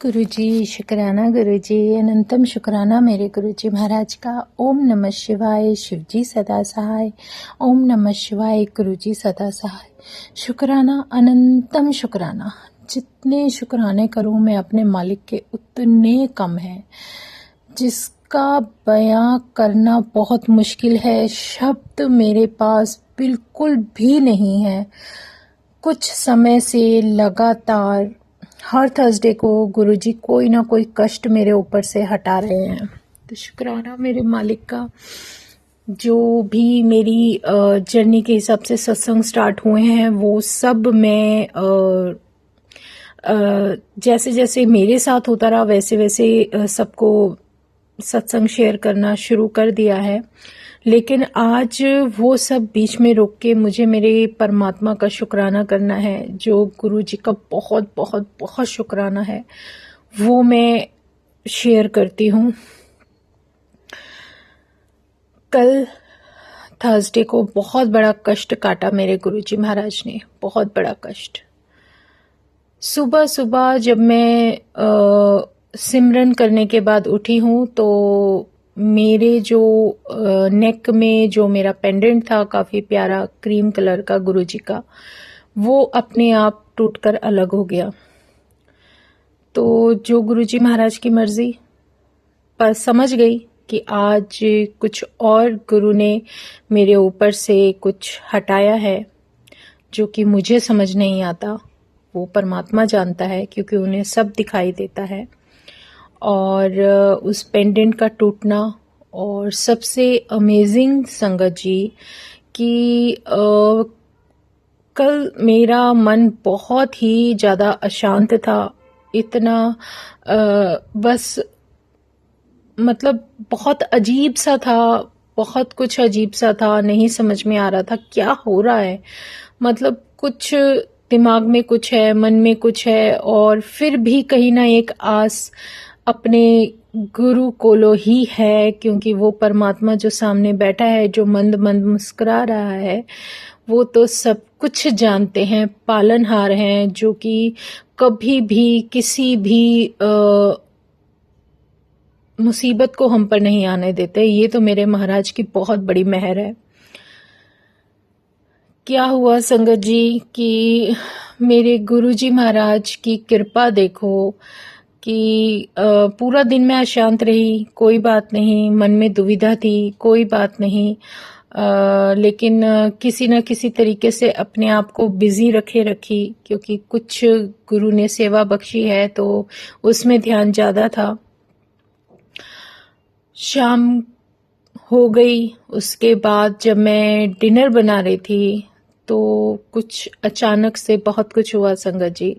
गुरुजी शुक्राना, गुरुजी अनंतम शुक्राना मेरे गुरुजी महाराज का। ओम नमः शिवाय, शिवजी सदा सहाय। ओम नमः शिवाय, गुरुजी सदा सहाय। शुक्राना, अनंतम शुक्राना। जितने शुक्राने करूं मैं अपने मालिक के उतने कम है, जिसका बयां करना बहुत मुश्किल है। शब्द मेरे पास बिल्कुल भी नहीं है। कुछ समय से लगातार हर थर्सडे को गुरुजी कोई ना कोई कष्ट मेरे ऊपर से हटा रहे हैं। तो शुक्राना मेरे मालिक का। जो भी मेरी जर्नी के हिसाब से सत्संग स्टार्ट हुए हैं वो सब मैं जैसे जैसे मेरे साथ होता रहा वैसे वैसे सबको सत्संग शेयर करना शुरू कर दिया है। लेकिन आज वो सब बीच में रोक के मुझे मेरे परमात्मा का शुक्राना करना है, जो गुरु जी का बहुत बहुत बहुत शुक्राना है, वो मैं शेयर करती हूँ। कल थर्सडे को बहुत बड़ा कष्ट काटा मेरे गुरुजी महाराज ने, बहुत बड़ा कष्ट। सुबह सुबह जब मैं सिमरन करने के बाद उठी हूँ तो मेरे जो नेक में जो मेरा पेंडेंट था, काफ़ी प्यारा क्रीम कलर का गुरुजी का, वो अपने आप टूटकर अलग हो गया। तो जो गुरुजी महाराज की मर्जी, पर समझ गई कि आज कुछ और गुरु ने मेरे ऊपर से कुछ हटाया है जो कि मुझे समझ नहीं आता। वो परमात्मा जानता है, क्योंकि उन्हें सब दिखाई देता है। और उस पेंडेंट का टूटना, और सबसे अमेजिंग संगत जी कि कल मेरा मन बहुत ही ज़्यादा अशांत था। इतना बस मतलब बहुत अजीब सा था, बहुत कुछ अजीब सा था, नहीं समझ में आ रहा था क्या हो रहा है। मतलब कुछ दिमाग में कुछ है, मन में कुछ है, और फिर भी कहीं ना एक आस अपने गुरु कोलो ही है, क्योंकि वो परमात्मा जो सामने बैठा है, जो मंद मंद मुस्कुरा रहा है, वो तो सब कुछ जानते हैं, पालनहार हैं, जो कि कभी भी किसी भी मुसीबत को हम पर नहीं आने देते। ये तो मेरे महाराज की बहुत बड़ी मेहर है। क्या हुआ संगत जी कि मेरे गुरुजी महाराज की कृपा देखो कि पूरा दिन मैं अशांत रही, कोई बात नहीं, मन में दुविधा थी, कोई बात नहीं, लेकिन किसी न किसी तरीके से अपने आप को बिजी रखी, क्योंकि कुछ गुरु ने सेवा बख्शी है तो उसमें ध्यान ज़्यादा था। शाम हो गई, उसके बाद जब मैं डिनर बना रही थी तो कुछ अचानक से बहुत कुछ हुआ संगत जी।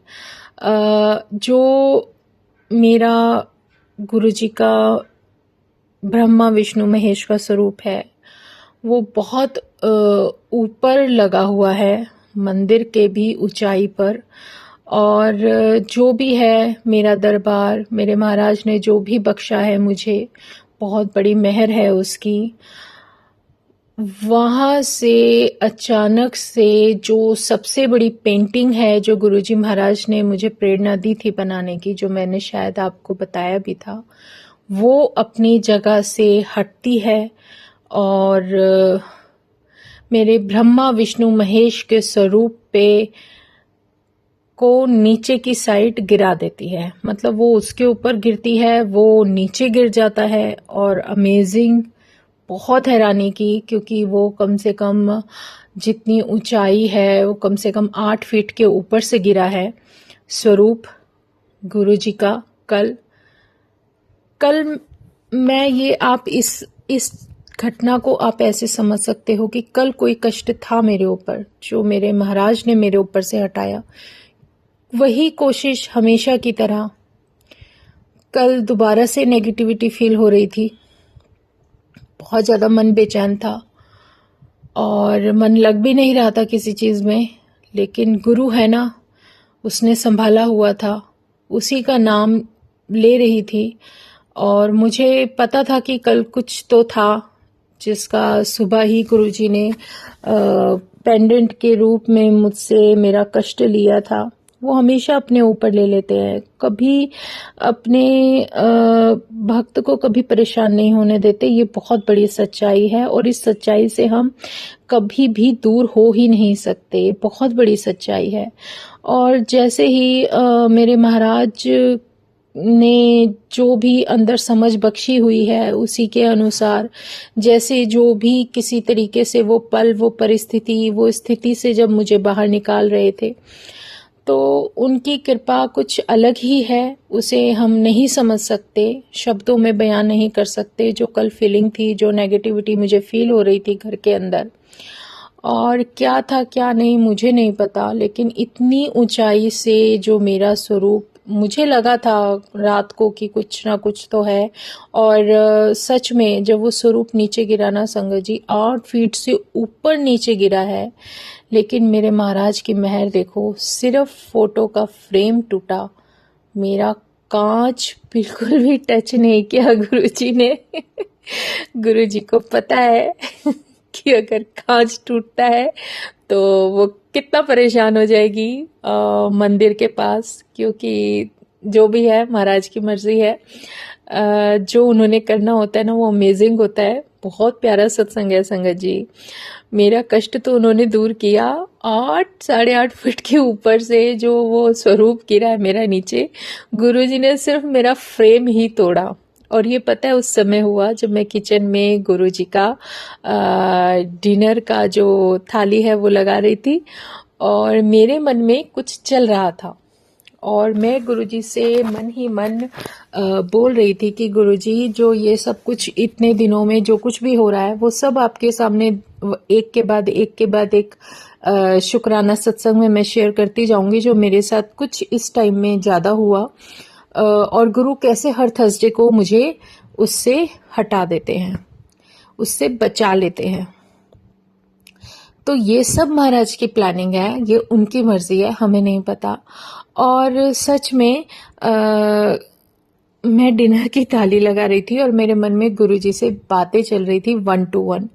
जो मेरा गुरुजी का ब्रह्मा विष्णु महेश का स्वरूप है, वो बहुत ऊपर लगा हुआ है, मंदिर के भी ऊंचाई पर। और जो भी है मेरा दरबार, मेरे महाराज ने जो भी बख्शा है मुझे, बहुत बड़ी मेहर है उसकी। वहाँ से अचानक से जो सबसे बड़ी पेंटिंग है जो गुरुजी महाराज ने मुझे प्रेरणा दी थी बनाने की, जो मैंने शायद आपको बताया भी था, वो अपनी जगह से हटती है और मेरे ब्रह्मा विष्णु महेश के स्वरूप पे को नीचे की साइड गिरा देती है। मतलब वो उसके ऊपर गिरती है, वो नीचे गिर जाता है। और अमेजिंग, बहुत हैरानी की, क्योंकि वो कम से कम जितनी ऊंचाई है वो कम से कम 8 फीट के ऊपर से गिरा है स्वरूप गुरुजी का। कल मैं ये आप इस घटना को आप ऐसे समझ सकते हो कि कल कोई कष्ट था मेरे ऊपर, जो मेरे महाराज ने मेरे ऊपर से हटाया। वही कोशिश हमेशा की तरह कल दोबारा से नेगेटिविटी फील हो रही थी, बहुत ज़्यादा मन बेचैन था और मन लग भी नहीं रहा था किसी चीज़ में। लेकिन गुरु है ना, उसने संभाला हुआ था, उसी का नाम ले रही थी। और मुझे पता था कि कल कुछ तो था, जिसका सुबह ही गुरुजी ने पेंडेंट के रूप में मुझसे मेरा कष्ट लिया था, वो हमेशा अपने ऊपर ले लेते हैं, कभी अपने भक्त को कभी परेशान नहीं होने देते। ये बहुत बड़ी सच्चाई है और इस सच्चाई से हम कभी भी दूर हो ही नहीं सकते। ये बहुत बड़ी सच्चाई है। और जैसे ही मेरे महाराज ने जो भी अंदर समझ बख्शी हुई है उसी के अनुसार, जैसे जो भी किसी तरीके से वो पल, वो परिस्थिति, वो स्थिति से जब मुझे बाहर निकाल रहे थे, तो उनकी कृपा कुछ अलग ही है। उसे हम नहीं समझ सकते, शब्दों में बयान नहीं कर सकते। जो कल फीलिंग थी, जो नेगेटिविटी मुझे फील हो रही थी घर के अंदर, और क्या था क्या नहीं मुझे नहीं पता, लेकिन इतनी ऊंचाई से जो मेरा स्वरूप, मुझे लगा था रात को कि कुछ ना कुछ तो है। और सच में जब वो स्वरूप नीचे गिरा ना संगत जी, 8 फीट से ऊपर नीचे गिरा है। लेकिन मेरे महाराज की मेहर देखो, सिर्फ फोटो का फ्रेम टूटा, मेरा कांच बिल्कुल भी टच नहीं किया गुरुजी ने। गुरुजी को पता है कि अगर कांच टूटता है तो वो कितना परेशान हो जाएगी मंदिर के पास, क्योंकि जो भी है महाराज की मर्जी है। जो उन्होंने करना होता है ना, वो अमेजिंग होता है। बहुत प्यारा सत्संग है संगत जी। मेरा कष्ट तो उन्होंने दूर किया। 8-8.5 फीट के ऊपर से जो वो स्वरूप गिरा है मेरा नीचे, गुरुजी ने सिर्फ मेरा फ्रेम ही तोड़ा। और ये पता है उस समय हुआ जब मैं किचन में गुरुजी का डिनर का जो थाली है वो लगा रही थी, और मेरे मन में कुछ चल रहा था। और मैं गुरुजी से मन ही मन बोल रही थी कि गुरुजी, जो ये सब कुछ इतने दिनों में जो कुछ भी हो रहा है वो सब आपके सामने एक के बाद एक शुक्राना सत्संग में मैं शेयर करती जाऊंगी, जो मेरे साथ कुछ इस टाइम में ज़्यादा हुआ। और गुरु कैसे हर थर्सडे को मुझे उससे हटा देते हैं, उससे बचा लेते हैं। तो ये सब महाराज की प्लानिंग है, ये उनकी मर्जी है, हमें नहीं पता। और सच में मैं डिनर की थाली लगा रही थी और मेरे मन में गुरुजी से बातें चल रही थी 1 to 1।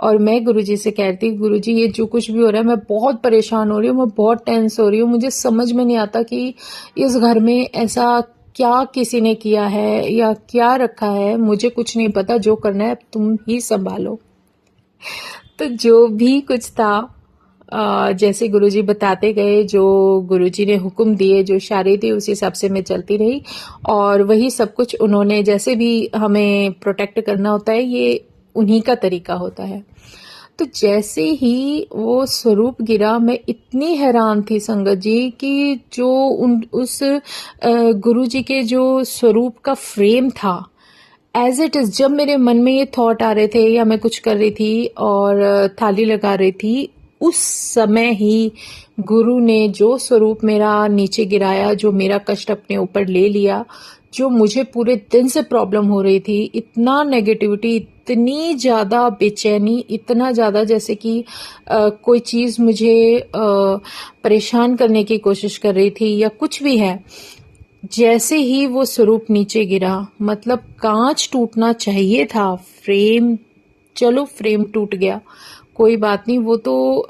और मैं गुरुजी से कह रही थी, गुरुजी ये जो कुछ भी हो रहा है मैं बहुत परेशान हो रही हूँ, मैं बहुत टेंस हो रही हूँ। मुझे समझ में नहीं आता कि इस घर में ऐसा क्या किसी ने किया है या क्या रखा है, मुझे कुछ नहीं पता। जो करना है तुम ही संभालो। तो जो भी कुछ था, जैसे गुरुजी बताते गए, जो गुरुजी ने हुक्म दिए, जो इशारे थे, उस हिसाब से मैं चलती रही। और वही सब कुछ उन्होंने जैसे भी हमें प्रोटेक्ट करना होता है, ये उन्हीं का तरीका होता है। तो जैसे ही वो स्वरूप गिरा, मैं इतनी हैरान थी संगत जी कि जो उस गुरुजी के जो स्वरूप का फ्रेम था, एज इट इज, जब मेरे मन में ये थॉट आ रहे थे या मैं कुछ कर रही थी और थाली लगा रही थी, उस समय ही गुरु ने जो स्वरूप मेरा नीचे गिराया, जो मेरा कष्ट अपने ऊपर ले लिया, जो मुझे पूरे दिन से प्रॉब्लम हो रही थी, इतना नेगेटिविटी, इतनी ज़्यादा बेचैनी, इतना ज़्यादा जैसे कि कोई चीज़ मुझे परेशान करने की कोशिश कर रही थी या कुछ भी है। जैसे ही वो स्वरूप नीचे गिरा, मतलब कांच टूटना चाहिए था, फ्रेम, चलो फ्रेम टूट गया, कोई बात नहीं, वो तो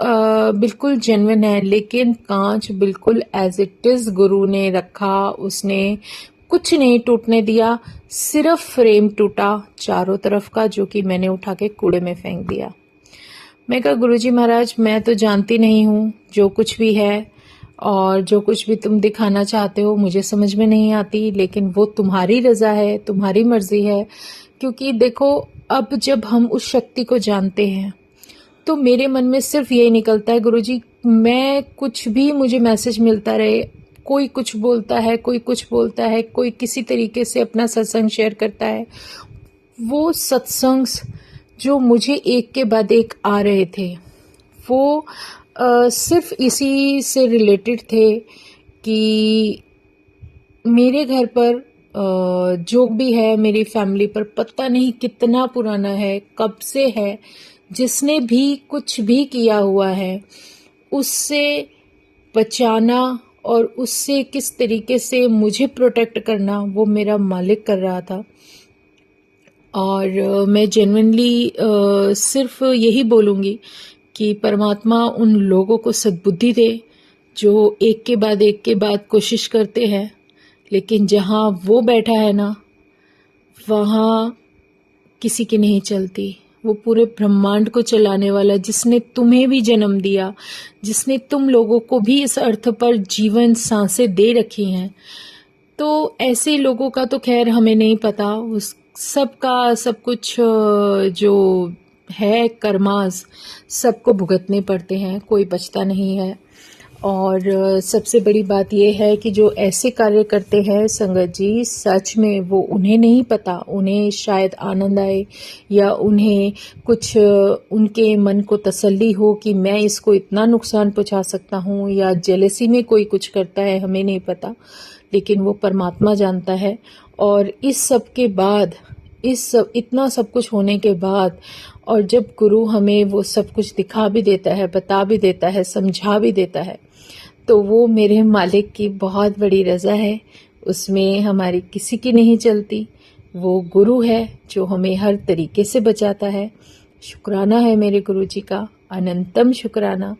बिल्कुल जेन्युइन है, लेकिन कांच बिल्कुल एज इट इज गुरु ने रखा, उसने कुछ नहीं टूटने दिया, सिर्फ फ्रेम टूटा चारों तरफ का, जो कि मैंने उठा के कूड़े में फेंक दिया। मैं कहा, गुरुजी महाराज, मैं तो जानती नहीं हूँ जो कुछ भी है, और जो कुछ भी तुम दिखाना चाहते हो मुझे समझ में नहीं आती, लेकिन वो तुम्हारी रजा है, तुम्हारी मर्जी है। क्योंकि देखो, अब जब हम उस शक्ति को जानते हैं तो मेरे मन में सिर्फ यही निकलता है, गुरुजी, मैं कुछ भी, मुझे मैसेज मिलता रहे, कोई कुछ बोलता है, कोई कुछ बोलता है, कोई किसी तरीके से अपना सत्संग शेयर करता है, वो सत्संग जो मुझे एक के बाद एक आ रहे थे, वो सिर्फ इसी से रिलेटेड थे कि मेरे घर पर जो भी है, मेरी फैमिली पर पता नहीं कितना पुराना है, कब से है, जिसने भी कुछ भी किया हुआ है, उससे बचाना और उससे किस तरीके से मुझे प्रोटेक्ट करना, वो मेरा मालिक कर रहा था। और मैं जेन्युइनली सिर्फ यही बोलूँगी कि परमात्मा उन लोगों को सद्बुद्धि दे जो एक के बाद कोशिश करते हैं, लेकिन जहाँ वो बैठा है ना, वहाँ किसी की नहीं चलती। वो पूरे ब्रह्मांड को चलाने वाला, जिसने तुम्हें भी जन्म दिया, जिसने तुम लोगों को भी इस अर्थ पर जीवन सांसें दे रखी हैं, तो ऐसे लोगों का तो खैर हमें नहीं पता। उस सब का सब कुछ जो है कर्मास, सबको भुगतने पड़ते हैं, कोई बचता नहीं है। और सबसे बड़ी बात यह है कि जो ऐसे कार्य करते हैं संगत जी, सच में वो उन्हें नहीं पता, उन्हें शायद आनंद आए या उन्हें कुछ उनके मन को तसल्ली हो कि मैं इसको इतना नुकसान पहुंचा सकता हूँ, या जेलसी में कोई कुछ करता है, हमें नहीं पता, लेकिन वो परमात्मा जानता है। और इस सब के बाद, इतना सब कुछ होने के बाद, और जब गुरु हमें वो सब कुछ दिखा भी देता है, बता भी देता है, समझा भी देता है, तो वो मेरे मालिक की बहुत बड़ी रज़ा है, उसमें हमारी किसी की नहीं चलती। वो गुरु है जो हमें हर तरीके से बचाता है। शुक्राना है मेरे गुरु जी का, अनंतम शुक्राना।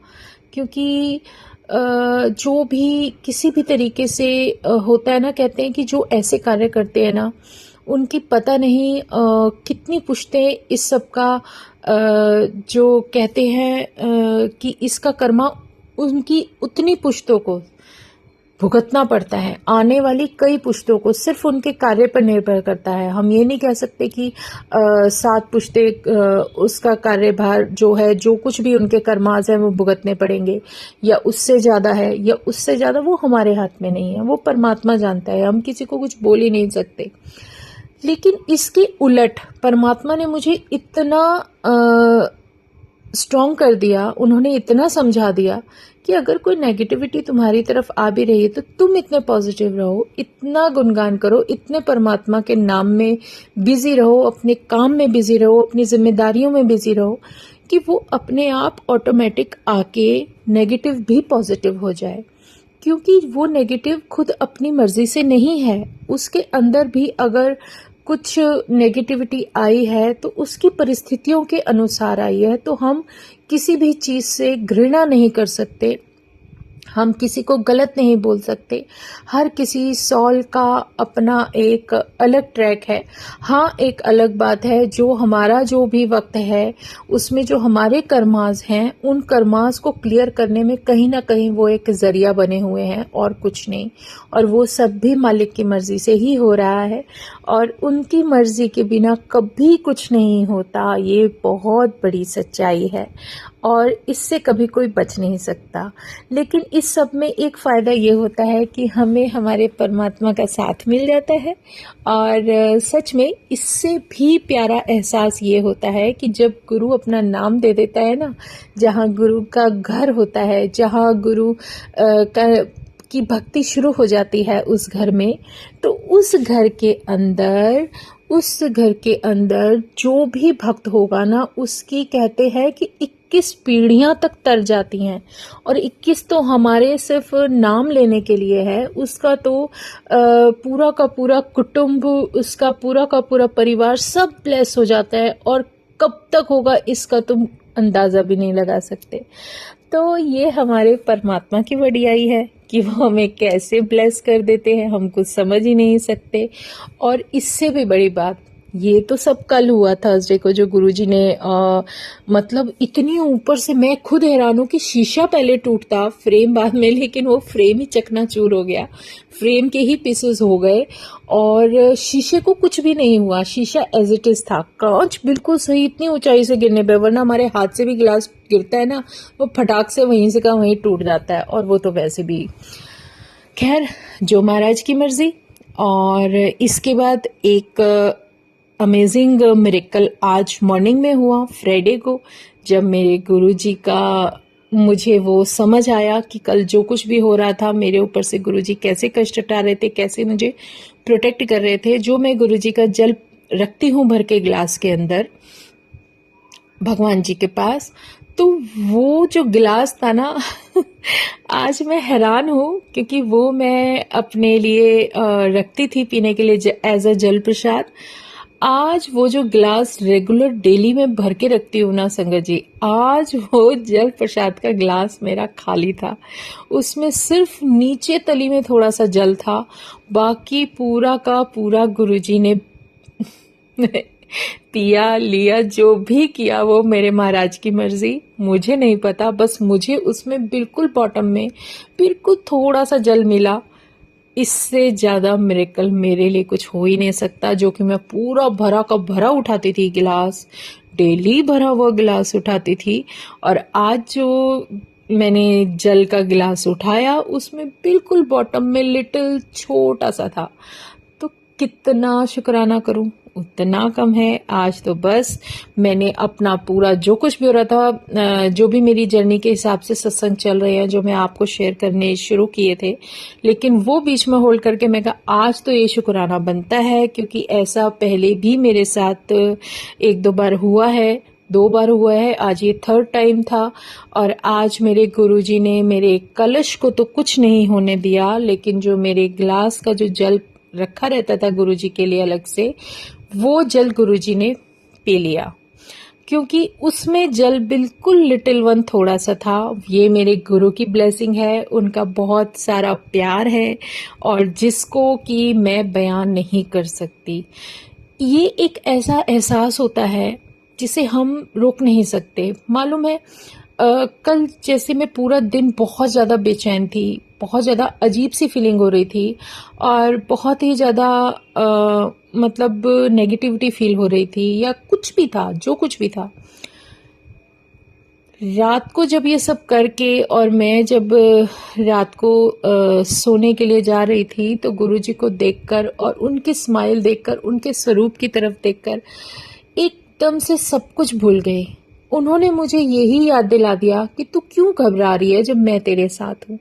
क्योंकि जो भी किसी भी तरीके से होता है ना, कहते हैं कि जो ऐसे कार्य करते हैं ना, उनकी पता नहीं कितनी पुश्तें इस सब का जो कहते हैं कि इसका कर्मा उनकी उतनी पुश्तों को भुगतना पड़ता है, आने वाली कई पुश्तों को, सिर्फ उनके कार्य पर निर्भर करता है। हम ये नहीं कह सकते कि 7 पुश्ते उसका कार्यभार जो है, जो कुछ भी उनके कर्माज हैं वो भुगतने पड़ेंगे, या उससे ज़्यादा है या उससे ज़्यादा, वो हमारे हाथ में नहीं है, वो परमात्मा जानता है, हम किसी को कुछ बोल ही नहीं सकते। लेकिन इसके उलट परमात्मा ने मुझे इतना स्ट्रॉन्ग कर दिया, उन्होंने इतना समझा दिया कि अगर कोई नेगेटिविटी तुम्हारी तरफ आ भी रही है तो तुम इतने पॉजिटिव रहो, इतना गुणगान करो, इतने परमात्मा के नाम में बिजी रहो, अपने काम में बिजी रहो, अपनी जिम्मेदारियों में बिजी रहो, कि वो अपने आप ऑटोमेटिक आके नेगेटिव भी पॉजिटिव हो जाए। क्योंकि वो नेगेटिव खुद अपनी मर्जी से नहीं है, उसके अंदर भी अगर कुछ नेगेटिविटी आई है तो उसकी परिस्थितियों के अनुसार आई है। तो हम किसी भी चीज़ से घृणा नहीं कर सकते, हम किसी को गलत नहीं बोल सकते। हर किसी सॉल का अपना एक अलग ट्रैक है। हाँ, एक अलग बात है, जो हमारा जो भी वक्त है उसमें जो हमारे कर्मास हैं, उन कर्मास को क्लियर करने में कहीं ना कहीं वो एक जरिया बने हुए हैं और कुछ नहीं। और वो सब भी मालिक की मर्जी से ही हो रहा है, और उनकी मर्जी के बिना कभी कुछ नहीं होता। ये बहुत बड़ी सच्चाई है और इससे कभी कोई बच नहीं सकता। लेकिन इस सब में एक फ़ायदा ये होता है कि हमें हमारे परमात्मा का साथ मिल जाता है। और सच में इससे भी प्यारा एहसास ये होता है कि जब गुरु अपना नाम दे देता है ना, जहाँ गुरु का घर होता है, जहाँ गुरु की भक्ति शुरू हो जाती है उस घर में, तो उस घर के अंदर जो भी भक्त होगा ना, उसकी कहते हैं कि 21 पीढ़ियां तक तर जाती हैं। और 21 तो हमारे सिर्फ नाम लेने के लिए है, उसका तो पूरा का पूरा कुटुंब, उसका पूरा का पूरा परिवार सब ब्लेस हो जाता है। और कब तक होगा इसका तुम अंदाजा भी नहीं लगा सकते। तो ये हमारे परमात्मा की वडियाई है कि वो हमें कैसे ब्लेस कर देते हैं, हम कुछ समझ ही नहीं सकते। और इससे भी बड़ी बात, ये तो सब कल हुआ थर्सडे को, जो गुरुजी ने मतलब इतनी ऊपर से, मैं खुद हैरान हूँ कि शीशा पहले टूटता, फ्रेम बाद में, लेकिन वो फ्रेम ही चकनाचूर हो गया, फ्रेम के ही पीसेस हो गए और शीशे को कुछ भी नहीं हुआ। शीशा एज इट इज था, कांच बिल्कुल सही, इतनी ऊंचाई से गिरने पे, वरना हमारे हाथ से भी गिलास गिरता है ना, वो फटाक से वहीं से का वहीं टूट जाता है। और वो तो वैसे भी, खैर, जो महाराज की मर्जी। और इसके बाद एक अमेजिंग मिरेकल आज मॉर्निंग में हुआ, फ्राइडे को, जब मेरे गुरुजी का मुझे वो समझ आया कि कल जो कुछ भी हो रहा था मेरे ऊपर से गुरुजी कैसे कष्ट हटा रहे थे, कैसे मुझे प्रोटेक्ट कर रहे थे। जो मैं गुरुजी का जल रखती हूँ भर के गिलास के अंदर भगवान जी के पास, तो वो जो गिलास था ना आज मैं हैरान हूँ, क्योंकि वो मैं अपने लिए रखती थी पीने के लिए एज अ जल प्रसाद। आज वो जो ग्लास रेगुलर डेली में भर के रखती हूँ ना संगत जी, आज वो जल प्रसाद का ग्लास मेरा खाली था। उसमें सिर्फ नीचे तली में थोड़ा सा जल था, बाकी पूरा का पूरा गुरुजी ने पिया लिया। जो भी किया वो मेरे महाराज की मर्जी, मुझे नहीं पता। बस मुझे उसमें बिल्कुल बॉटम में बिल्कुल थोड़ा सा जल मिला। इससे ज्यादा मिरेकल मेरे लिए कुछ हो ही नहीं सकता। जो कि मैं पूरा भरा का भरा उठाती थी गिलास, डेली भरा हुआ गिलास उठाती थी। और आज जो मैंने जल का गिलास उठाया उसमें बिल्कुल बॉटम में लिटिल छोटा सा था। तो कितना शुक्राना करूं, उतना कम है। आज तो बस मैंने अपना पूरा जो कुछ भी हो रहा था, जो भी मेरी जर्नी के हिसाब से सत्संग चल रहे हैं, जो मैं आपको शेयर करने शुरू किए थे, लेकिन वो बीच में होल्ड करके मैं कहा आज तो ये शुक्राना बनता है, क्योंकि ऐसा पहले भी मेरे साथ एक दो बार हुआ है, 2 बार हुआ है, आज ये 3rd टाइम था। और आज मेरे गुरुजी ने मेरे कलश को तो कुछ नहीं होने दिया, लेकिन जो मेरे ग्लास का जो जल रखा रहता था गुरुजी के लिए अलग से, वो जल गुरुजी ने पी लिया। क्योंकि उसमें जल बिल्कुल लिटिल वन थोड़ा सा था। ये मेरे गुरु की ब्लेसिंग है, उनका बहुत सारा प्यार है, और जिसको कि मैं बयान नहीं कर सकती। ये एक ऐसा एहसास होता है जिसे हम रोक नहीं सकते। मालूम है, कल जैसे मैं पूरा दिन बहुत ज़्यादा बेचैन थी, बहुत ज़्यादा अजीब सी फीलिंग हो रही थी, और बहुत ही ज़्यादा मतलब नेगेटिविटी फील हो रही थी, या कुछ भी था, जो कुछ भी था। रात को जब ये सब करके और मैं जब रात को सोने के लिए जा रही थी, तो गुरुजी को देखकर और उनकी स्माइल देखकर, उनके स्वरूप की तरफ देखकर एकदम से सब कुछ भूल गई। उन्होंने मुझे यही याद दिला दिया कि तू क्यों घबरा रही है जब मैं तेरे साथ हूँ।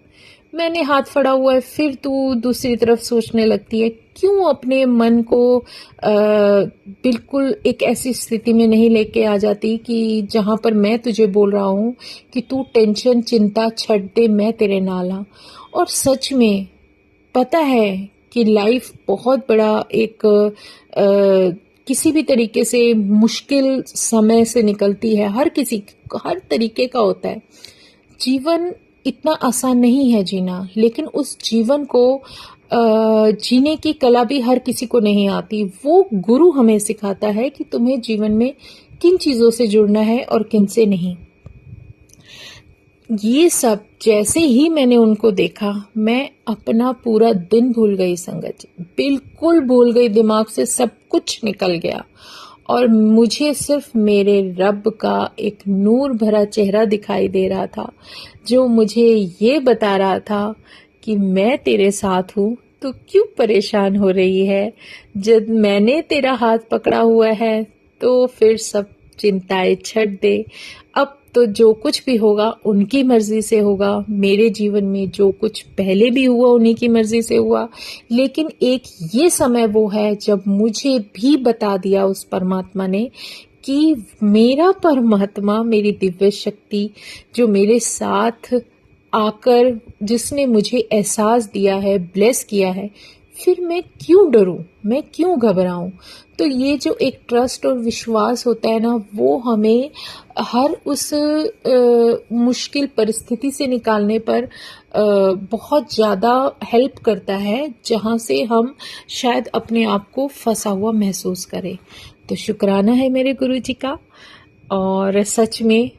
मैंने हाथ फड़ा हुआ है, फिर तू दूसरी तरफ सोचने लगती है। क्यों अपने मन को बिल्कुल एक ऐसी स्थिति में नहीं लेके आ जाती कि जहां पर मैं तुझे बोल रहा हूँ कि तू टेंशन चिंता छੱਡ दे, मैं तेरे नाल हाँ। और सच में पता है कि लाइफ बहुत बड़ा एक किसी भी तरीके से मुश्किल समय से निकलती है। हर तरीके का होता है जीवन। इतना आसान नहीं है जीना, लेकिन उस जीवन को जीने की कला भी हर किसी को नहीं आती। वो गुरु हमें सिखाता है कि तुम्हें जीवन में किन चीजों से जुड़ना है और किन से नहीं। ये सब जैसे ही मैंने उनको देखा, मैं अपना पूरा दिन भूल गई संगत जी, बिल्कुल भूल गई। दिमाग से सब कुछ निकल गया, और मुझे सिर्फ मेरे रब का एक नूर भरा चेहरा दिखाई दे रहा था, जो मुझे ये बता रहा था कि मैं तेरे साथ हूँ, तो क्यों परेशान हो रही है। जब मैंने तेरा हाथ पकड़ा हुआ है, तो फिर सब चिंताएं छੱਡ दे। अब तो जो कुछ भी होगा उनकी मर्जी से होगा। मेरे जीवन में जो कुछ पहले भी हुआ उन्हीं की मर्जी से हुआ, लेकिन एक ये समय वो है जब मुझे भी बता दिया उस परमात्मा ने कि मेरा परमात्मा, मेरी दिव्य शक्ति जो मेरे साथ आकर जिसने मुझे एहसास दिया है, ब्लेस किया है, फिर मैं क्यों डरूं, मैं क्यों घबराऊं। तो ये जो एक ट्रस्ट और विश्वास होता है ना, वो हमें हर उस मुश्किल परिस्थिति से निकालने पर बहुत ज़्यादा हेल्प करता है, जहाँ से हम शायद अपने आप को फंसा हुआ महसूस करें। तो शुक्राना है मेरे गुरुजी का, और सच में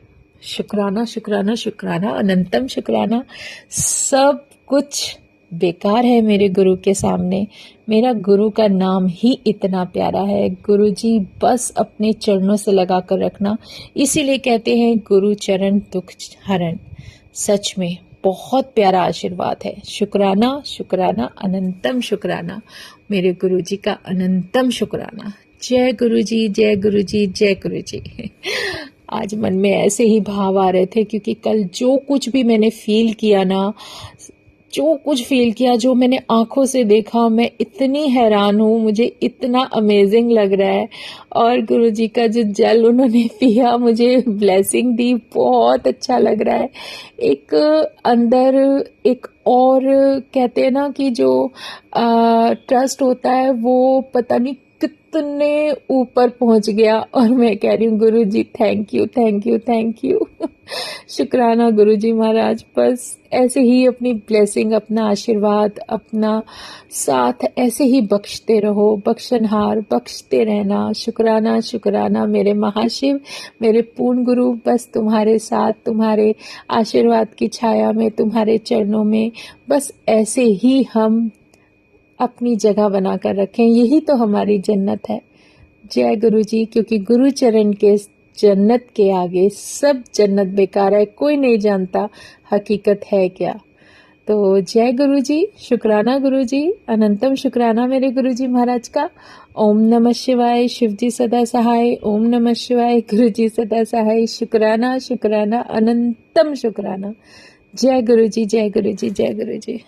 शुक्राना शुक्राना शुक्राना, अनंतम शुक्राना। सब कुछ बेकार है मेरे गुरु के सामने। मेरा गुरु का नाम ही इतना प्यारा है। गुरु जी बस अपने चरणों से लगा कर रखना, इसीलिए कहते हैं गुरु चरण दुख हरण। सच में बहुत प्यारा आशीर्वाद है। शुक्राना शुक्राना, अनंतम शुक्राना, मेरे गुरु जी का अनंतम शुक्राना। जय गुरु जी, जय गुरु जी, जय गुरु जी। आज मन में ऐसे ही भाव आ रहे थे, क्योंकि कल जो कुछ भी मैंने फील किया ना, जो कुछ फील किया, जो मैंने आंखों से देखा, मैं इतनी हैरान हूँ, मुझे इतना अमेजिंग लग रहा है। और गुरुजी का जो जल उन्होंने पिया, मुझे ब्लेसिंग दी, बहुत अच्छा लग रहा है। एक अंदर एक और कहते हैं ना कि जो ट्रस्ट होता है वो पता नहीं कितने ऊपर पहुंच गया और मैं कह रही हूँ Guru ji thank you thank you thank you. शुक्राना गुरु जी महाराज, बस ऐसे ही अपनी ब्लेसिंग, अपना आशीर्वाद, अपना साथ ऐसे ही बख्शते रहो, बख्शनहार बख्शते रहना। शुक्राना शुक्राना मेरे महाशिव, मेरे पूर्ण गुरु, बस तुम्हारे साथ, तुम्हारे आशीर्वाद की छाया में, तुम्हारे चरणों में बस ऐसे ही हम अपनी जगह बनाकर रखें, यही तो हमारी जन्नत है। जय गुरु जी, क्योंकि गुरु चरण के जन्नत के आगे सब जन्नत बेकार है, कोई नहीं जानता हकीकत है क्या। तो जय गुरु जी, शुक्राना गुरु जी, अनंतम शुक्राना मेरे गुरु जी महाराज का। ओम नमः शिवाय, शिव जी सदा सहाय। ओम नमः शिवाय, गुरु जी सदा सहाय। शुक्राना शुक्राना, अनंतम शुक्राना। जय गुरु जी, जय गुरु जी, जय गुरु जी।